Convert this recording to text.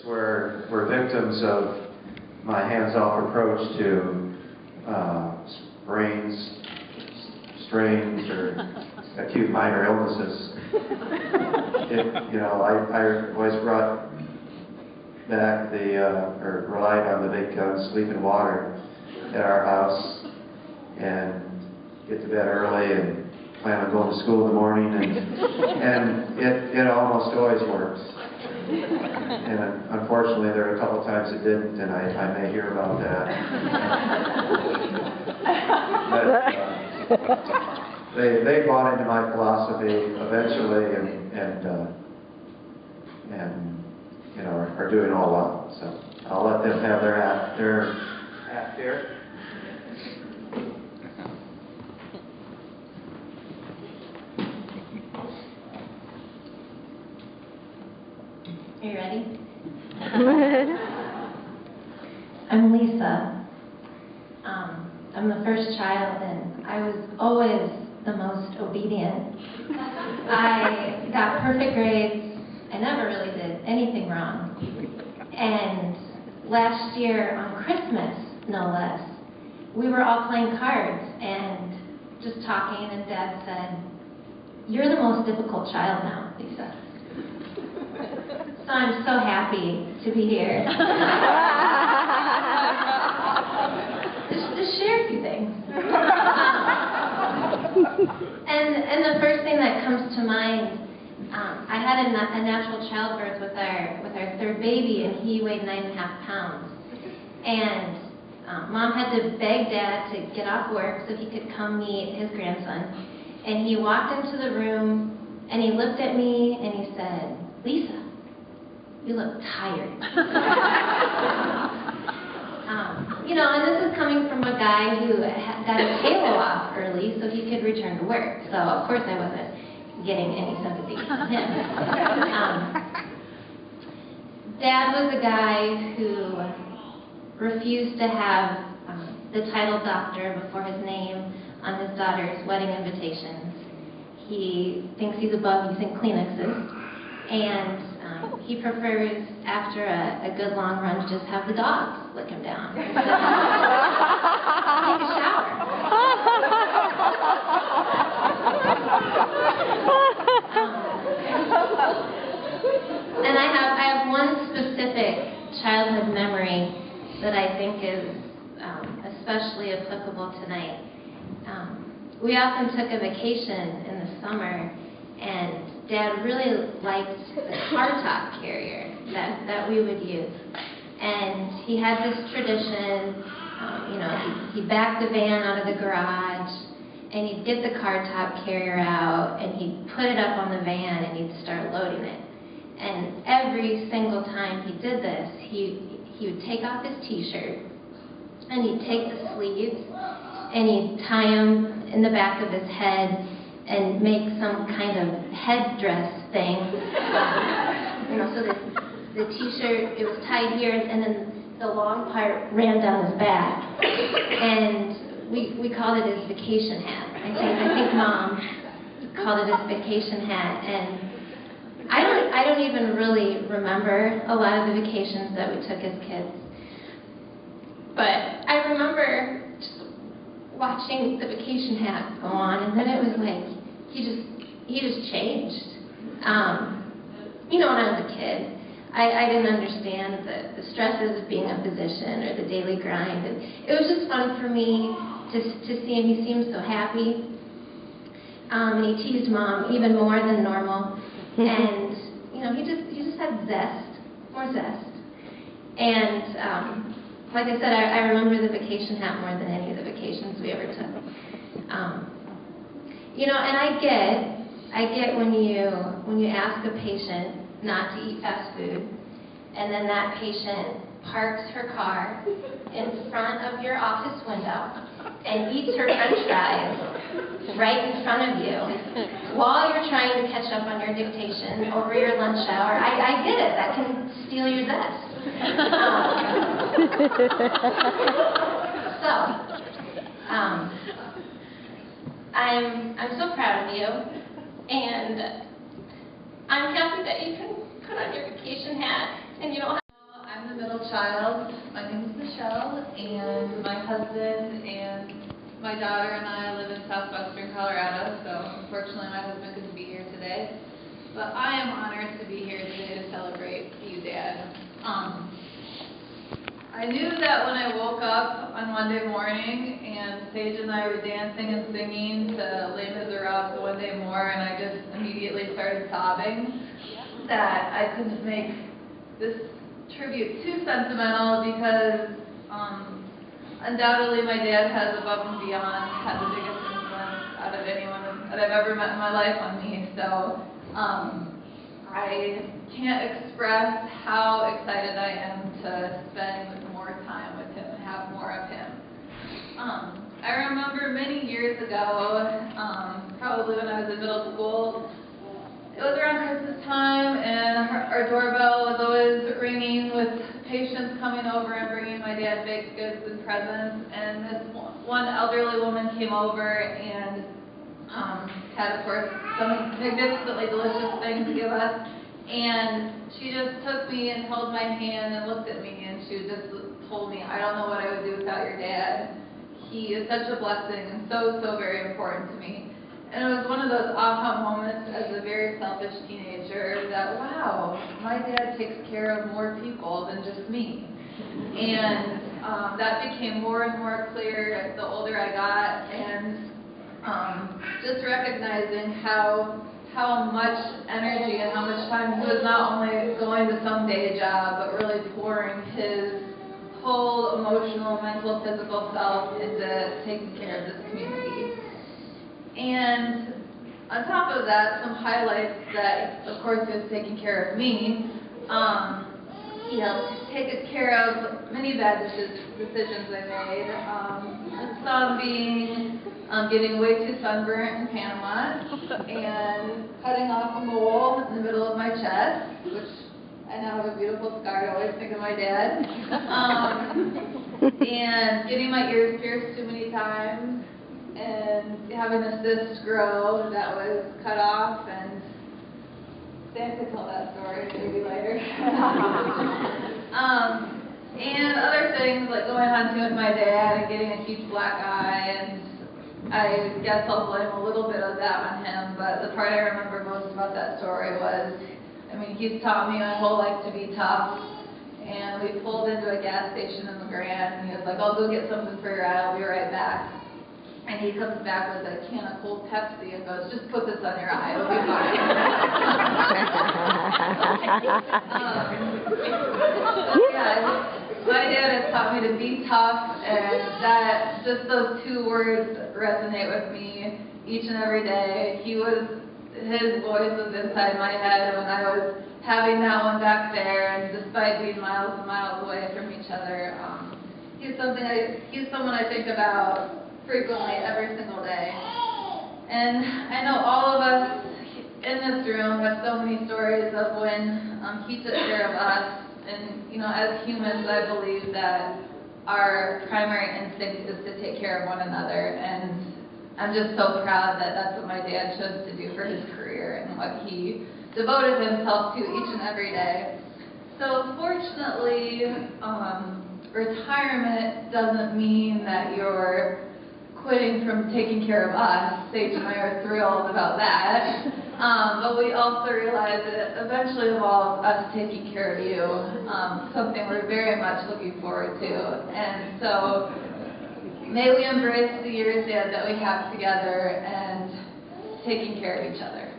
were victims of my hands-off approach to sprains, strains, or acute minor illnesses. I always brought back or relied on the big sleep and water at our house, and get to bed early and plan on going to school in the morning, and it almost always works. And unfortunately, there are a couple times it didn't, and I may hear about that. But they bought into my philosophy eventually, and are doing all well. So I'll let them have their act here. Are you ready? I'm Lisa. I'm the first child, and I was always the most obedient. I got perfect grades. I never really did anything wrong. And last year on Christmas, no less, we were all playing cards and just talking, and Dad said, "You're the most difficult child now, Lisa." So I'm so happy to be here. Just share a few things. And the first thing that comes to mind, I had a natural childbirth with our third baby, and he weighed 9.5 pounds. And Mom had to beg Dad to get off work so he could come meet his grandson. And he walked into the room, and he looked at me, and he said, "Lisa, you look tired." And this is coming from a guy who got his halo off early so he could return to work. So, of course, I wasn't getting any sympathy from him. Dad was a guy who refused to have the title doctor before his name on his daughter's wedding invitations. He thinks he's above using Kleenexes, and he prefers, after a good long run, to just have the dogs lick him down instead of take a shower. And I have one specific childhood memory that I think is especially applicable tonight. We often took a vacation in the summer, and Dad really liked the car top carrier that we would use. And he had this tradition, he'd back the van out of the garage, and he'd get the car top carrier out, and he'd put it up on the van, and he'd start loading it. And every single time he did this, he would take off his t-shirt, and he'd take the sleeves, and he'd tie them in the back of his head, and make some kind of headdress thing. So the t-shirt, it was tied here, and then the long part ran down his back. And we called it his vacation hat. I think Mom called it his vacation hat. And I don't even really remember a lot of the vacations that we took as kids. But I remember just watching the vacation hat go on, and then it was like, he just changed. When I was a kid, I didn't understand the stresses of being a physician or the daily grind, and it was just fun for me to see him. He seemed so happy, and he teased Mom even more than normal, and he just had zest, more zest. And like I said, I remember the vacation hat more than any of the vacations we ever took. And I get when you ask a patient not to eat fast food, and then that patient parks her car in front of your office window and eats her French fries right in front of you while you're trying to catch up on your dictation over your lunch hour. I get it. That can steal your zest. I'm so proud of you, and I'm happy that you can put on your vacation hat and you don't have middle child. My name is Michelle, and my husband and my daughter and I live in southwestern Colorado, so unfortunately my husband couldn't be here today. But I am honored to be here today to celebrate you, Dad. I knew that when I woke up on Monday morning and Sage and I were dancing and singing to Les Miserables one day more, and I just immediately started sobbing, that I couldn't make this tribute too sentimental because undoubtedly my dad has above and beyond had the biggest influence out of anyone that I've ever met in my life on me. So I can't express how excited I am to spend more time with him and have more of him. I remember many years ago, probably when I was in middle school, it was around Christmas time, and our doorbell was always ringing with patients coming over and bringing my dad baked goods and presents. And this one elderly woman came over and had, of course, some magnificently delicious things to give us. And she just took me and held my hand and looked at me, and she just told me, "I don't know what I would do without your dad. He is such a blessing and so, so very important to me." And it was one of those aha moments as a very selfish teenager that, wow, my dad takes care of more people than just me. And that became more and more clear the older I got, and just recognizing how much energy and how much time he was not only going to some day job, but really pouring his whole emotional, mental, physical self into taking care of this community. And on top of that, some highlights that, of course, he was taking care of me. He helped take care of many bad decisions I made. Some being getting way too sunburnt in Panama and cutting off a mole in the middle of my chest, which I now have a beautiful scar to always think of my dad. And getting my ears pierced too many times, and having a cyst grow that was cut off, and Sam could tell that story maybe later. And other things like going hunting with my dad and getting a huge black eye, and I guess I'll blame a little bit of that on him, but the part I remember most about that story was, I mean, he's taught me my whole life to be tough, and we pulled into a gas station in the Grand, and he was like, "I'll go get something for your eye, I'll be right back." And he comes back with a can of cold Pepsi and goes, "Just put this on your eye, it'll be fine." My dad has taught me to be tough, and that, just those two words resonate with me each and every day. His voice was inside my head when I was having that one back there, and despite being miles and miles away from each other, he's someone I think about frequently every single day. And I know all of us in this room have so many stories of when he took care of us. And, you know, as humans, I believe that our primary instinct is to take care of one another. And I'm just so proud that that's what my dad chose to do for his career and what he devoted himself to each and every day. So fortunately, retirement doesn't mean that you're quitting from taking care of us. Sage and I are thrilled about that. But we also realize that it eventually involves us taking care of you, something we're very much looking forward to. And so may we embrace the years, Dad, that we have together and taking care of each other.